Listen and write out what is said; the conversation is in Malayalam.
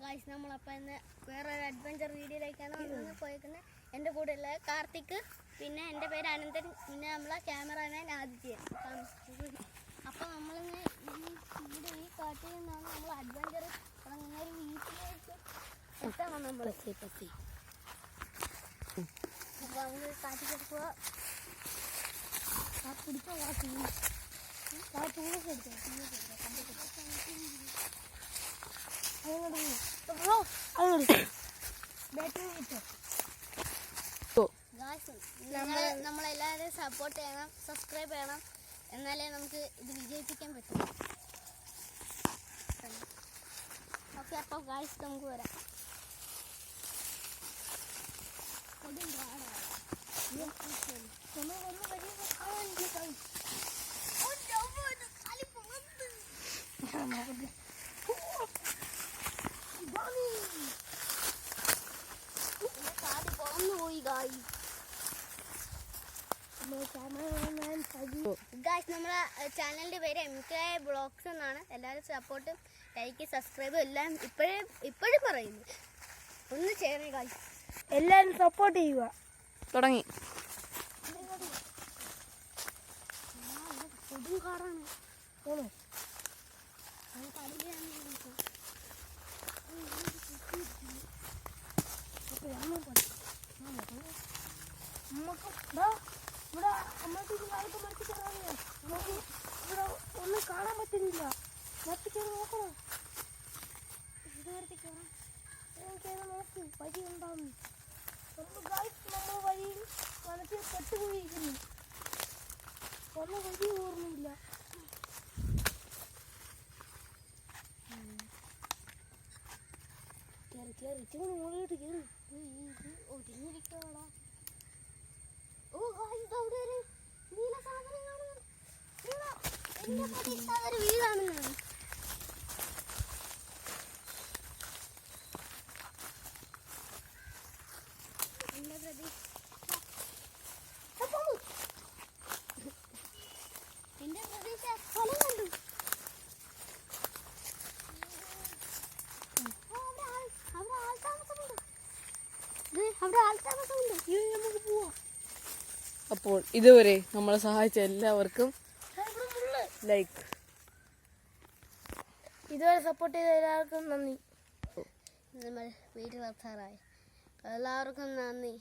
ഗൈസ് നമ്മളപ്പോൾ ഇന്ന് വേറൊരു അഡ്വഞ്ചർ വീഡിയോയിലേക്കാണ് വന്ന് പോയേക്കുന്നത്. എൻ്റെ കൂടെയുള്ള കാർത്തിക്, പിന്നെ എൻ്റെ പേര് അനന്തൻ, പിന്നെ നമ്മളെ ക്യാമറാമാൻ ആദിത്യൻ. അപ്പോൾ നമ്മളിന്ന് ഇവിടെ ഈ കാട്ടിൽ നിന്നാണ് നമ്മൾ അഡ്വഞ്ചർ തുടങ്ങുന്ന ഒരു വീട്ടിലേക്ക് എത്തണം. നമ്മൾ അപ്പോൾ നമ്മൾ കാട്ടിക്കെടുക്കുക. പിടിച്ചോ ടൂളൊക്കെ എടുത്തോ നമ്മളെല്ലാവരും സപ്പോർട്ട് ചെയ്യണം, സബ്സ്ക്രൈബ് ചെയ്യണം, എന്നാലേ നമുക്ക് ഇത് വിജയിപ്പിക്കാൻ പറ്റും. ഓക്കെ, അപ്പോൾ ഗായ്സ് നമുക്ക് വരാം. നമ്മളെ ചാനലിന്റെ പേര് MK ബ്ലോഗ്സ് എന്നാണ്. എല്ലാവരും സപ്പോർട്ട്, ലൈക്ക്, സബ്സ്ക്രൈബ് എല്ലാം ഇപ്പോഴും പറയുന്നു. ഒന്ന് ചെയ്യണേ ഗായ്സ്, എല്ലാവരും സപ്പോർട്ട് ചെയ്യുക. തുടങ്ങി കൊടും കാറാണ്. ഇവിടെ ഒന്നും കാണാൻ പറ്റുന്നില്ല. നോക്കണം, നോക്ക്, വഴി ഉണ്ടാവും. നമ്മൾ വഴിയിൽ മനസ്സിൽ പെട്ടുപോയിരിക്കുന്നു. ഒന്ന വഴി ഓർമ്മയില്ല. കേറി മുകളിലോട്ട് കയറി ഒതുങ്ങിരിക്കടാ. ഓ ഗായ്സ്, അവിടെ ഒരു നീല സാധനം കാണുന്നു. എന്റെ പ്രതീക്ഷ അതൊരു വീടാണെന്നാണ്. എന്റെ പ്രതീക്ഷ സ്ഥലം കണ്ടു. അവിടെ ആൾത്താമസമുണ്ട്. നമുക്ക് പോവാം. അപ്പോൾ ഇതുവരെ നമ്മളെ സഹായിച്ച എല്ലാവർക്കും ലൈക്ക്, ഇതുവരെ സപ്പോർട്ട് ചെയ്ത എല്ലാവർക്കും നന്ദി. നമ്മൾ വീട്ടിൽ എത്താറായി. എല്ലാവർക്കും നന്ദി.